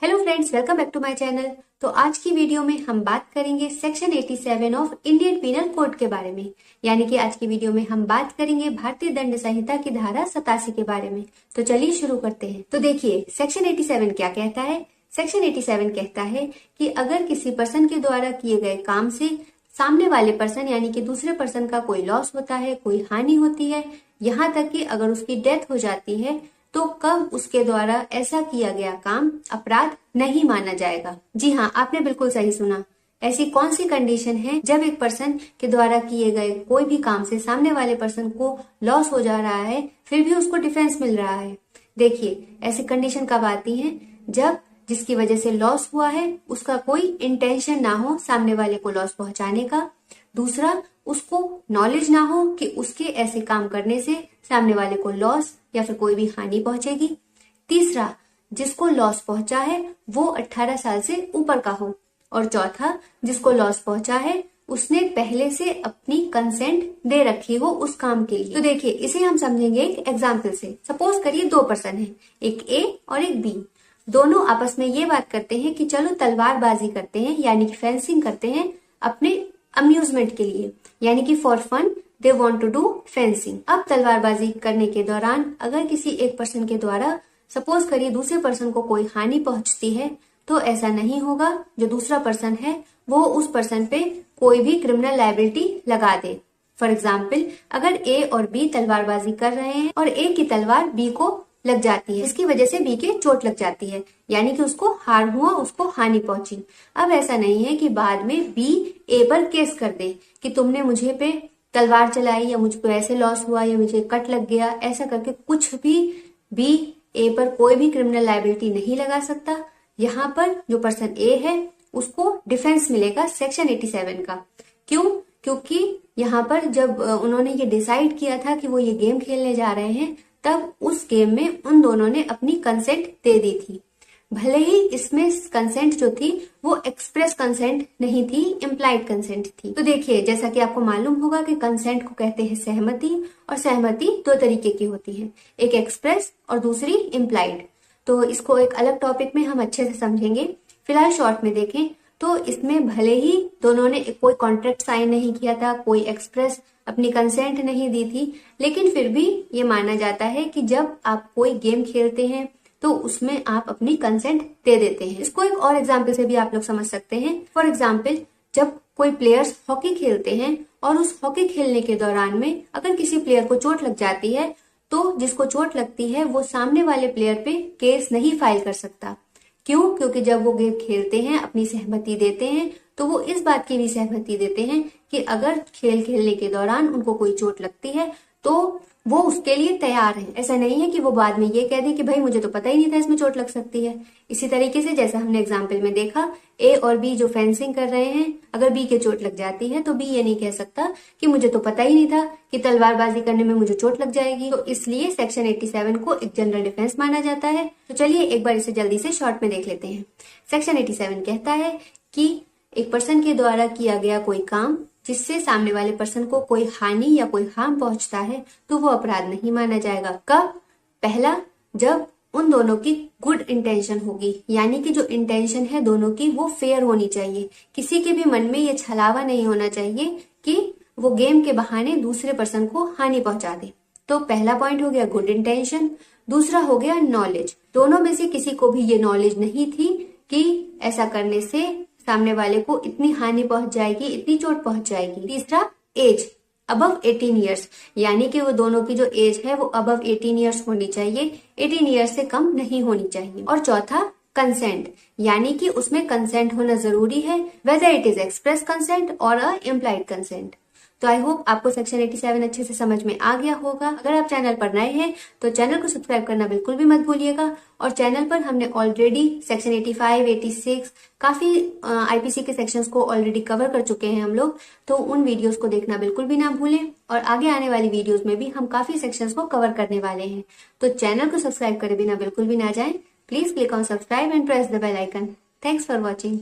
Hello friends, welcome back to my channel. तो आज की वीडियो में हम बात करेंगे section 87 of Indian penal code के बारे में। यानी कि आज की वीडियो में हम बात करेंगे भारतीय दंड संहिता की धारा 87 के बारे में। तो चलिए शुरू करते हैं। तो देखिए, सेक्शन 87 क्या कहता है। सेक्शन 87 कहता है कि अगर किसी पर्सन के द्वारा किए गए काम से सामने वाले पर्सन यानी कि दूसरे पर्सन का कोई लॉस होता है, कोई हानि होती है, यहाँ तक कि अगर उसकी डेथ हो जाती है, तो कब उसके द्वारा ऐसा किया गया काम अपराध नहीं माना जाएगा। जी हाँ, आपने बिल्कुल सही सुना। ऐसी कौन सी कंडीशन है जब एक पर्सन के द्वारा किए गए कोई भी काम से सामने वाले पर्सन को लॉस हो जा रहा है, फिर भी उसको डिफेंस मिल रहा है। देखिए, ऐसी कंडीशन कब आती है, जब जिसकी वजह से लॉस हुआ है उसका कोई इंटेंशन ना हो सामने वाले को लॉस पहुंचाने का। दूसरा, उसको नॉलेज ना हो कि उसके ऐसे काम करने से सामने वाले को लॉस या फिर कोई भी हानि पहुंचेगी। तीसरा, जिसको लॉस पहुंचा है वो 18 साल से ऊपर का हो। और चौथा, जिसको लॉस पहुंचा है उसने पहले से अपनी कंसेंट दे रखी हो उस काम के लिए। तो देखिए, इसे हम समझेंगे एक एग्जाम्पल से। सपोज करिए दो पर्सन है, एक ए और एक बी। दोनों आपस में ये बात करते हैं कि चलो तलवारबाजी करते हैं, यानी कि फेंसिंग करते हैं अपने अम्यूजमेंट के लिए, यानी कि for fun they want to do fencing. अब तलवारबाजी करने के दौरान अगर किसी एक पर्सन के द्वारा सपोज करिए दूसरे पर्सन को कोई हानि पहुंचती है, तो ऐसा नहीं होगा जो दूसरा पर्सन है वो उस पर्सन पे कोई भी क्रिमिनल लायबिलिटी लगा दे। फॉर एग्जाम्पल, अगर ए और बी तलवारबाजी कर रहे हैं और ए की तलवार बी को लग जाती है, इसकी वजह से बी के चोट लग जाती है, यानी कि उसको हार्म हुआ, उसको हानि पहुंची। अब ऐसा नहीं है कि बाद में बी ए पर केस कर दे कि तुमने मुझे पे तलवार चलाई या मुझको ऐसे लॉस हुआ या मुझे कट लग गया। ऐसा करके कुछ भी बी ए पर कोई भी क्रिमिनल लायबिलिटी नहीं लगा सकता। यहाँ पर जो पर्सन ए है उसको डिफेंस मिलेगा सेक्शन 87 का। क्यों? क्योंकि यहाँ पर जब उन्होंने ये डिसाइड किया था कि वो ये गेम खेलने जा रहे हैं, तब उस गेम में उन दोनों ने अपनी कंसेंट दे दी थी। भले ही इसमें कंसेंट जो थी वो एक्सप्रेस कंसेंट नहीं थी, इम्प्लाइड कंसेंट थी। तो देखिए, जैसा कि आपको मालूम होगा कि कंसेंट को कहते हैं सहमति, और सहमति दो तरीके की होती है, एक एक्सप्रेस और दूसरी इम्प्लाइड। तो इसको एक अलग टॉपिक में हम अच्छे से समझेंगे। फिलहाल शॉर्ट में देखें तो इसमें भले ही दोनों ने कोई कॉन्ट्रैक्ट साइन नहीं किया था, कोई एक्सप्रेस अपनी कंसेंट नहीं दी थी, लेकिन फिर भी ये माना जाता है कि जब आप कोई गेम खेलते हैं तो उसमें आप अपनी कंसेंट दे देते हैं। इसको एक और एग्जाम्पल से भी आप लोग समझ सकते हैं। फॉर एग्जाम्पल, जब कोई प्लेयर्स हॉकी खेलते हैं और उस हॉकी खेलने के दौरान में अगर किसी प्लेयर को चोट लग जाती है, तो जिसको चोट लगती है वो सामने वाले प्लेयर पे केस नहीं फाइल कर सकता। क्यों? क्योंकि जब वो गेम खेलते हैं, अपनी सहमति देते हैं, तो वो इस बात की भी सहमति देते हैं कि अगर खेल खेलने के दौरान उनको कोई चोट लगती है तो वो उसके लिए तैयार है। ऐसा नहीं है कि वो बाद में ये कह दे कि भाई मुझे तो पता ही नहीं था इसमें चोट लग सकती है। इसी तरीके से जैसा हमने एग्जाम्पल में देखा, ए और बी जो फेंसिंग कर रहे हैं, अगर बी के चोट लग जाती है तो बी ये नहीं कह सकता कि मुझे तो पता ही नहीं था कि तलवारबाजी करने में मुझे चोट लग जाएगी। तो इसलिए सेक्शन 87 को एक जनरल डिफेंस माना जाता है। तो चलिए एक बार इसे जल्दी से शॉर्ट में देख लेते हैं। सेक्शन 87 कहता है कि एक पर्सन के द्वारा किया गया कोई काम जिससे सामने वाले पर्सन को कोई हानि या कोई हार्म पहुंचता है, तो वो अपराध नहीं माना जाएगा। कब? पहला, जब उन दोनों की गुड इंटेंशन होगी, यानी कि जो इंटेंशन है दोनों की वो फेयर होनी चाहिए। किसी के भी मन में ये छलावा नहीं होना चाहिए कि वो गेम के बहाने दूसरे पर्सन को हानि पहुंचा दे। तो पहला पॉइंट हो गया गुड इंटेंशन। दूसरा हो गया नॉलेज। दोनों में से किसी को भी ये नॉलेज नहीं थी कि ऐसा करने से सामने वाले को इतनी हानि पहुंच जाएगी, इतनी चोट पहुंच जाएगी। तीसरा, एज अबव 18 ईयर्स, यानी कि वो दोनों की जो एज है वो अबव 18 ईयर्स होनी चाहिए, 18 ईयर्स से कम नहीं होनी चाहिए। और चौथा, कंसेंट, यानी कि उसमें कंसेंट होना जरूरी है, whether it is express consent और अ इम्प्लाइड कंसेंट। तो आई होप आपको सेक्शन 87 अच्छे से समझ में आ गया होगा। अगर आप चैनल पर नए हैं तो चैनल को सब्सक्राइब करना बिल्कुल भी मत भूलिएगा। और चैनल पर हमने ऑलरेडी सेक्शन 85, 86 काफी आईपीसी के सेक्शंस को ऑलरेडी कवर कर चुके हैं हम लोग, तो उन वीडियोस को देखना बिल्कुल भी ना भूलें। और आगे आने वाली वीडियोस में भी हम काफी सेक्शंस को कवर करने वाले हैं। तो चैनल को सब्सक्राइब करे बिना बिल्कुल भी ना जाएं। Please click on subscribe and press the bell icon. Thanks for watching.